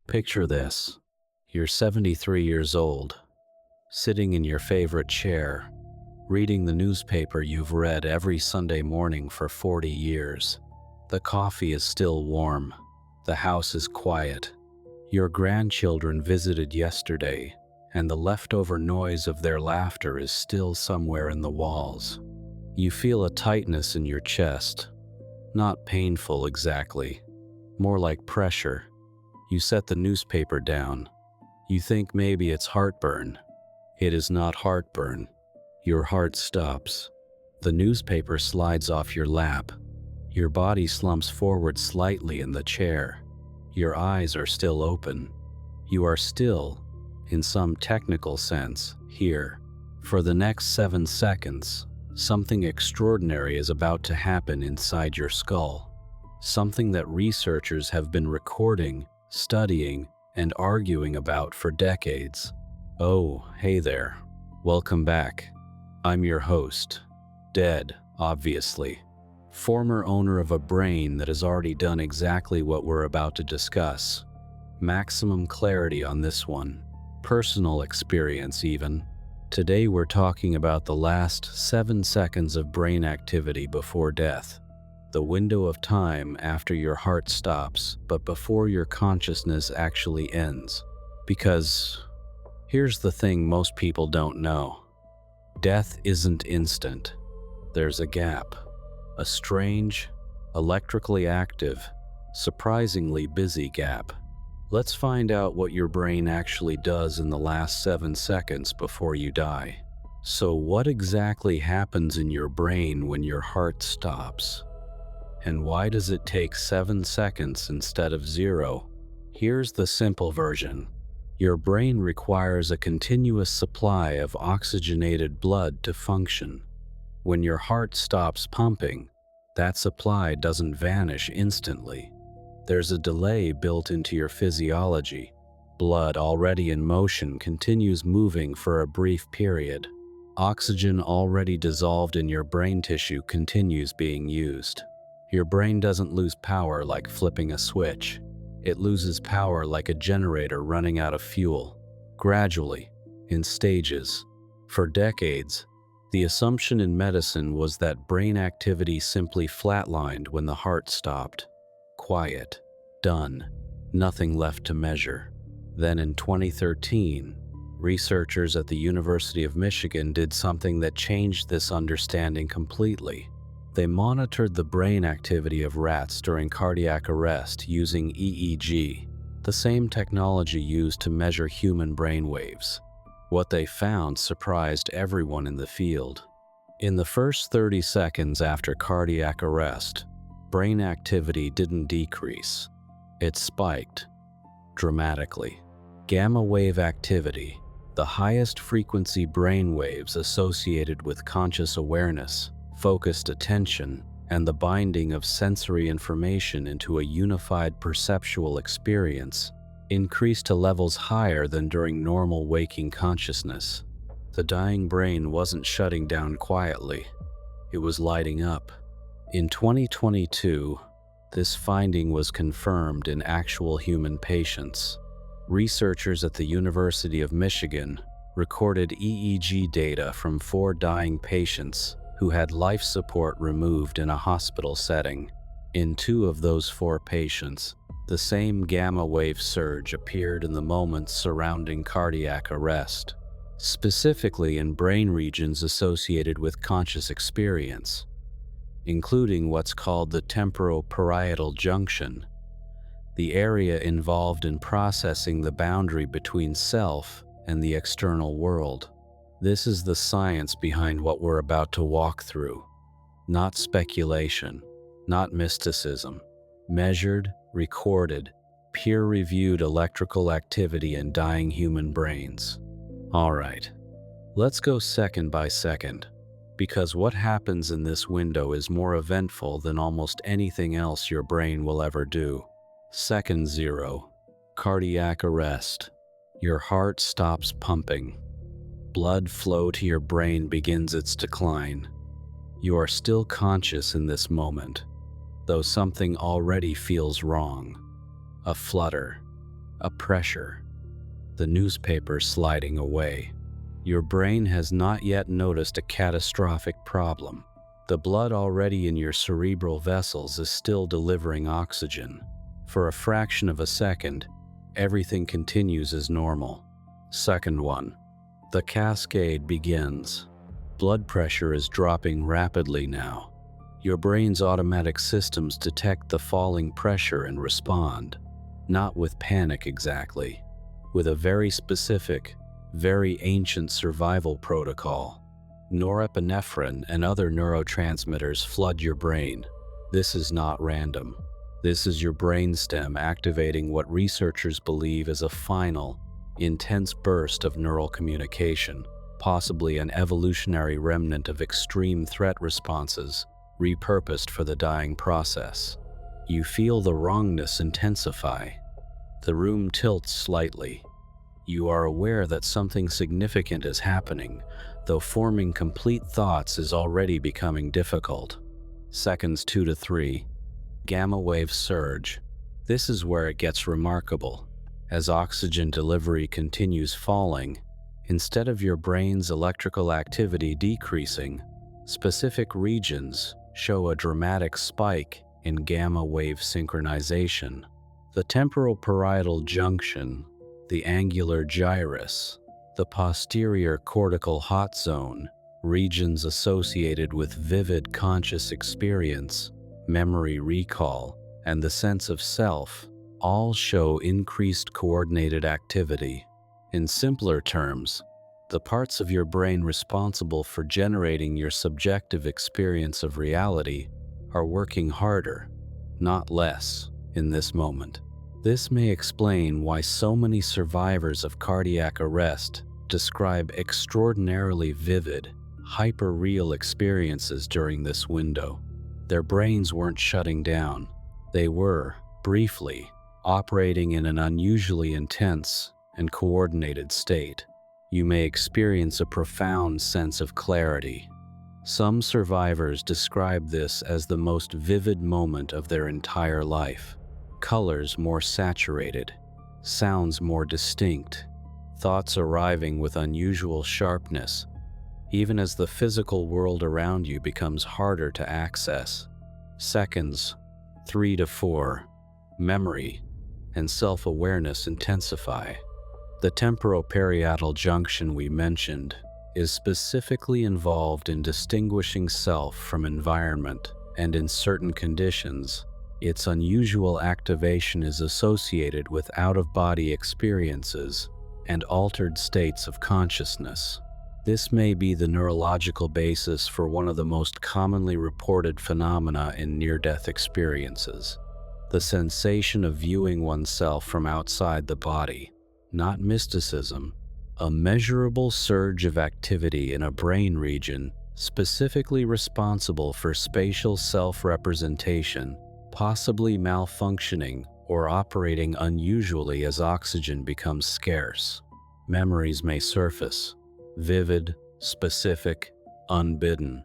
Picture this. You're 73 years old, sitting in your favorite chair, reading the newspaper you've read every Sunday morning for 40 years. The coffee is still warm. The house is quiet. Your grandchildren visited yesterday, and the leftover noise of their laughter is still somewhere in the walls. You feel a tightness in your chest. Not painful exactly, more like pressure. You set the newspaper down. You think maybe it's heartburn. It is not heartburn. Your heart stops. The newspaper slides off your lap. Your body slumps forward slightly in the chair. Your eyes are still open. You are still, in some technical sense, here. For the next 7 seconds, something extraordinary is about to happen inside your skull. Something that researchers have been recording, studying, and arguing about for decades. Oh, hey there. Welcome back. I'm your host. Dead, obviously. Former owner of a brain that has already done exactly what we're about to discuss. Maximum clarity on this one. Personal experience even. Today we're talking about the last 7 seconds of brain activity before death. The window of time after your heart stops, but before your consciousness actually ends. Because here's the thing most people don't know. Death isn't instant. There's a gap. A strange, electrically active, surprisingly busy gap. Let's find out what your brain actually does in the last 7 seconds before you die. So what exactly happens in your brain when your heart stops? And why does it take 7 seconds instead of 0? Here's the simple version. Your brain requires a continuous supply of oxygenated blood to function. When your heart stops pumping, that supply doesn't vanish instantly. There's a delay built into your physiology. Blood already in motion continues moving for a brief period. Oxygen already dissolved in your brain tissue continues being used. Your brain doesn't lose power like flipping a switch. It loses power like a generator running out of fuel. Gradually, in stages. For decades, the assumption in medicine was that brain activity simply flatlined when the heart stopped. Quiet. Done. Nothing left to measure. Then in 2013, researchers at the University of Michigan did something that changed this understanding completely. They monitored the brain activity of rats during cardiac arrest using EEG, the same technology used to measure human brain waves. What they found surprised everyone in the field. In the first 30 seconds after cardiac arrest, brain activity didn't decrease. It spiked dramatically. Gamma wave activity, the highest frequency brain waves associated with conscious awareness, focused attention, and the binding of sensory information into a unified perceptual experience, increased to levels higher than during normal waking consciousness. The dying brain wasn't shutting down quietly. It was lighting up. In 2022, this finding was confirmed in actual human patients. Researchers at the University of Michigan recorded EEG data from 4 dying patients who had life support removed in a hospital setting. In 2 of those 4 patients, the same gamma wave surge appeared in the moments surrounding cardiac arrest, specifically in brain regions associated with conscious experience, including what's called the temporoparietal junction, the area involved in processing the boundary between self and the external world. This is the science behind what we're about to walk through. Not speculation, not mysticism. Measured, recorded, peer-reviewed electrical activity in dying human brains. All right, let's go second by second, because what happens in this window is more eventful than almost anything else your brain will ever do. Second 0, cardiac arrest. Your heart stops pumping. Blood flow to your brain begins its decline. You are still conscious in this moment, though something already feels wrong. A flutter, a pressure. The newspaper sliding away. Your brain has not yet noticed a catastrophic problem. The blood already in your cerebral vessels is still delivering oxygen. For a fraction of a second, everything continues as normal. Second one. The cascade begins. Blood pressure is dropping rapidly now. Your brain's automatic systems detect the falling pressure and respond, not with panic exactly, with a very specific, very ancient survival protocol. Norepinephrine and other neurotransmitters flood your brain. This is not random. This is your brainstem activating what researchers believe is a final, intense burst of neural communication, possibly an evolutionary remnant of extreme threat responses repurposed for the dying process. You feel the wrongness intensify. The room tilts slightly. You are aware that something significant is happening, though forming complete thoughts is already becoming difficult. Seconds 2 to 3. Gamma wave surge. This is where it gets remarkable. As oxygen delivery continues falling, instead of your brain's electrical activity decreasing, specific regions show a dramatic spike in gamma wave synchronization. The temporal-parietal junction, the angular gyrus, the posterior cortical hot zone, regions associated with vivid conscious experience, memory recall, and the sense of self, all show increased coordinated activity. In simpler terms, the parts of your brain responsible for generating your subjective experience of reality are working harder, not less, in this moment. This may explain why so many survivors of cardiac arrest describe extraordinarily vivid, hyper-real experiences during this window. Their brains weren't shutting down. They were, briefly, operating in an unusually intense and coordinated state. You may experience a profound sense of clarity. Some survivors describe this as the most vivid moment of their entire life. Colors more saturated, sounds more distinct, thoughts arriving with unusual sharpness, even as the physical world around you becomes harder to access. Seconds 3 to 4. Memory and self-awareness intensify. The temporoparietal junction we mentioned is specifically involved in distinguishing self from environment, and in certain conditions, its unusual activation is associated with out-of-body experiences and altered states of consciousness. This may be the neurological basis for one of the most commonly reported phenomena in near-death experiences: the sensation of viewing oneself from outside the body. Not mysticism, a measurable surge of activity in a brain region specifically responsible for spatial self-representation, possibly malfunctioning or operating unusually as oxygen becomes scarce. Memories may surface, vivid, specific, unbidden.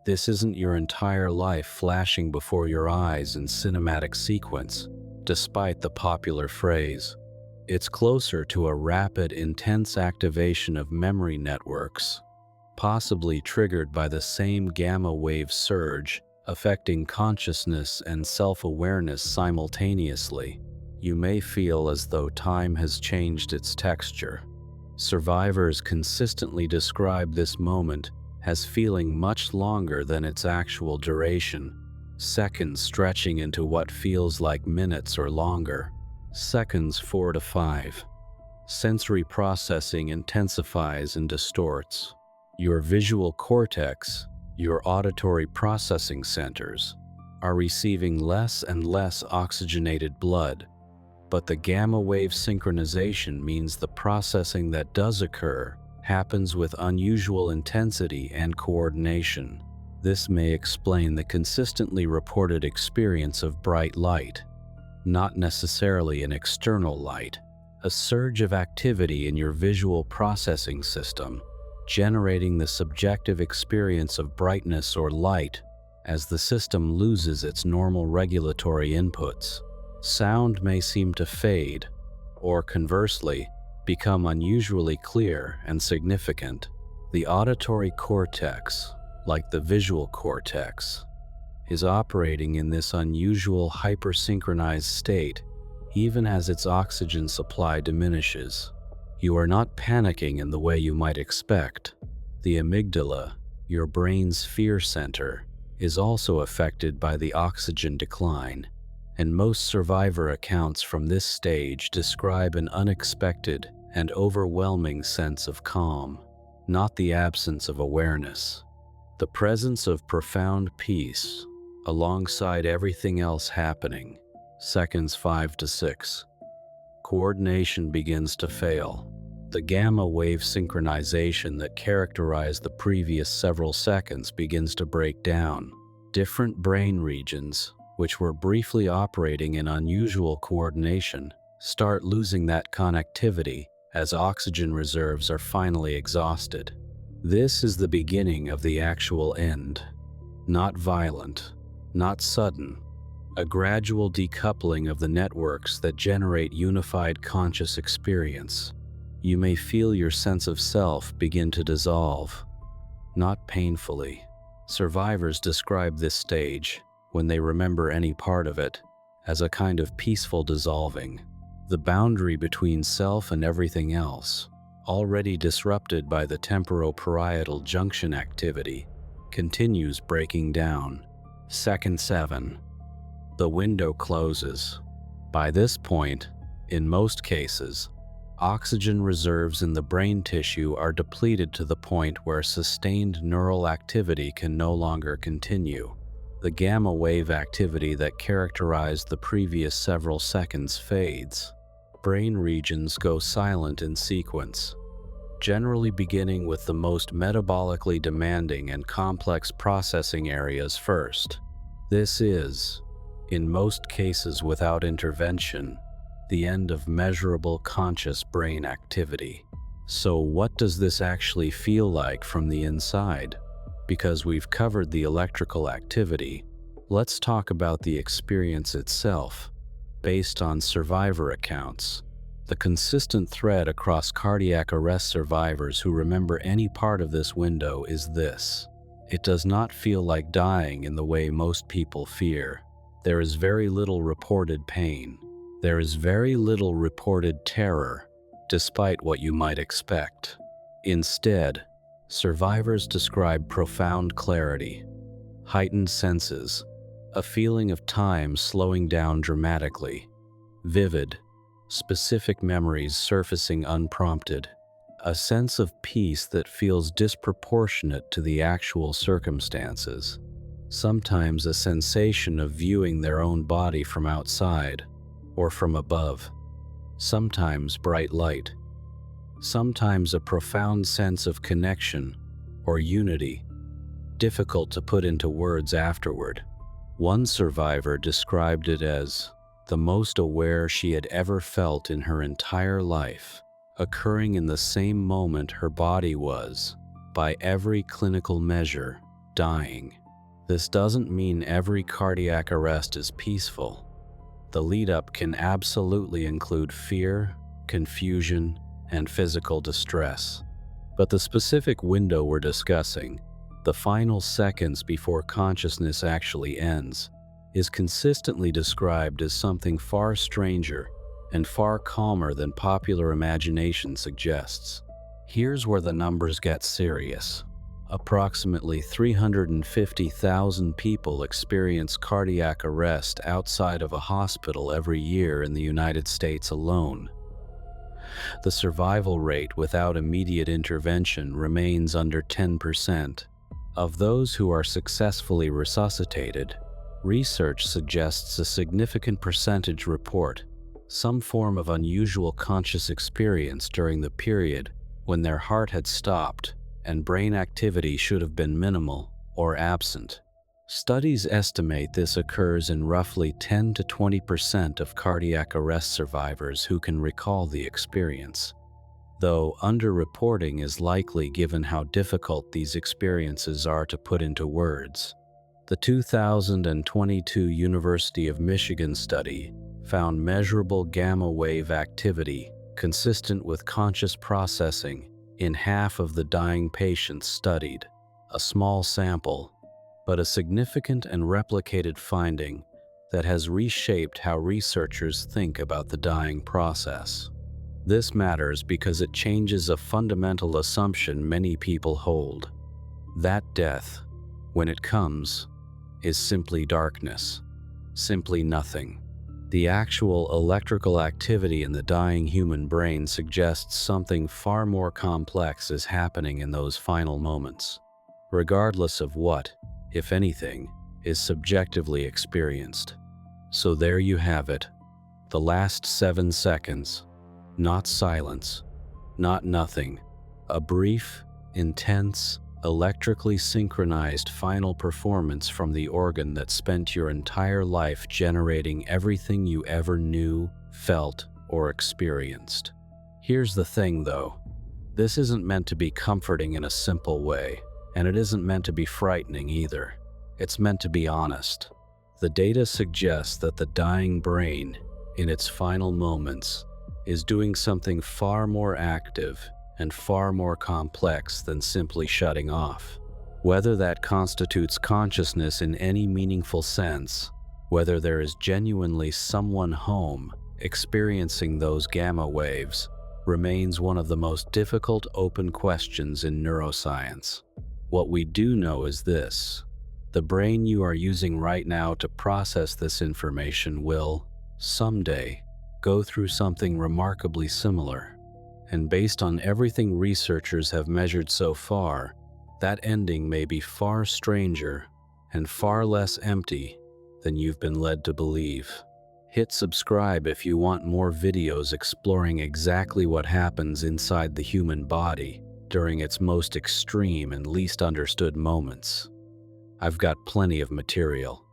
This isn't your entire life flashing before your eyes in cinematic sequence, despite the popular phrase. It's closer to a rapid, intense activation of memory networks, possibly triggered by the same gamma wave surge, affecting consciousness and self-awareness simultaneously. You may feel as though time has changed its texture. Survivors consistently describe this moment as feeling much longer than its actual duration, seconds stretching into what feels like minutes or longer. Seconds 4 to 5. Sensory processing intensifies and distorts. Your visual cortex, your auditory processing centers, are receiving less and less oxygenated blood, but the gamma wave synchronization means the processing that does occur happens with unusual intensity and coordination. This may explain the consistently reported experience of bright light, not necessarily an external light, a surge of activity in your visual processing system, generating the subjective experience of brightness or light as the system loses its normal regulatory inputs. Sound may seem to fade, or conversely, become unusually clear and significant. The auditory cortex, like the visual cortex, is operating in this unusual hypersynchronized state even as its oxygen supply diminishes. You are not panicking in the way you might expect. The amygdala, your brain's fear center, is also affected by the oxygen decline, and most survivor accounts from this stage describe an unexpected and overwhelming sense of calm, not the absence of awareness. The presence of profound peace, alongside everything else happening. Seconds 5 to 6. Coordination begins to fail. The gamma wave synchronization that characterized the previous several seconds begins to break down. Different brain regions, which were briefly operating in unusual coordination, start losing that connectivity as oxygen reserves are finally exhausted. This is the beginning of the actual end. Not violent, not sudden. A gradual decoupling of the networks that generate unified conscious experience. You may feel your sense of self begin to dissolve. Not painfully. Survivors describe this stage, when they remember any part of it, as a kind of peaceful dissolving. The boundary between self and everything else, already disrupted by the temporoparietal junction activity, continues breaking down. Second 7. The window closes. By this point, in most cases, oxygen reserves in the brain tissue are depleted to the point where sustained neural activity can no longer continue. The gamma wave activity that characterized the previous several seconds fades. Brain regions go silent in sequence, generally beginning with the most metabolically demanding and complex processing areas first. This is, in most cases without intervention, the end of measurable conscious brain activity. So what does this actually feel like from the inside? Because we've covered the electrical activity, let's talk about the experience itself. Based on survivor accounts, the consistent thread across cardiac arrest survivors who remember any part of this window is this. It does not feel like dying in the way most people fear. There is very little reported pain. There is very little reported terror, despite what you might expect. Instead, survivors describe profound clarity, heightened senses, a feeling of time slowing down dramatically, vivid, specific memories surfacing unprompted, a sense of peace that feels disproportionate to the actual circumstances. Sometimes a sensation of viewing their own body from outside or from above. Sometimes bright light. Sometimes a profound sense of connection or unity, difficult to put into words afterward. One survivor described it as the most aware she had ever felt in her entire life, occurring in the same moment her body was, by every clinical measure, dying. This doesn't mean every cardiac arrest is peaceful. The lead-up can absolutely include fear, confusion, and physical distress. But the specific window we're discussing, the final seconds before consciousness actually ends, is consistently described as something far stranger and far calmer than popular imagination suggests. Here's where the numbers get serious. Approximately 350,000 people experience cardiac arrest outside of a hospital every year in the United States alone. The survival rate without immediate intervention remains under 10%. Of those who are successfully resuscitated, research suggests a significant percentage report some form of unusual conscious experience during the period when their heart had stopped and brain activity should have been minimal or absent. Studies estimate this occurs in roughly 10 to 20% of cardiac arrest survivors who can recall the experience, though underreporting is likely given how difficult these experiences are to put into words. The 2022 University of Michigan study found measurable gamma wave activity consistent with conscious processing in half of the dying patients studied, a small sample, but a significant and replicated finding that has reshaped how researchers think about the dying process. This matters because it changes a fundamental assumption many people hold: that death, when it comes, is simply darkness, simply nothing. The actual electrical activity in the dying human brain suggests something far more complex is happening in those final moments, regardless of what, if anything, is subjectively experienced. So there you have it, the last 7 seconds. Not silence, not nothing. A brief, intense, electrically synchronized final performance from the organ that spent your entire life generating everything you ever knew, felt, or experienced. Here's the thing, though. This isn't meant to be comforting in a simple way, and it isn't meant to be frightening either. It's meant to be honest. The data suggests that the dying brain, in its final moments, is doing something far more active and far more complex than simply shutting off. Whether that constitutes consciousness in any meaningful sense, whether there is genuinely someone home experiencing those gamma waves, remains one of the most difficult open questions in neuroscience. What we do know is this: the brain you are using right now to process this information will, someday, go through something remarkably similar. And based on everything researchers have measured so far, that ending may be far stranger and far less empty than you've been led to believe. Hit subscribe if you want more videos exploring exactly what happens inside the human body during its most extreme and least understood moments. I've got plenty of material.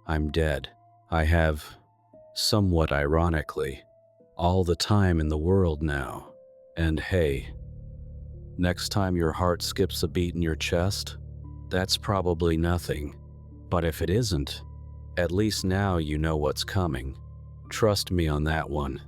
I'm dead. I have, somewhat ironically, all the time in the world now. And hey, next time your heart skips a beat in your chest, that's probably nothing. But if it isn't, at least now you know what's coming. Trust me on that one.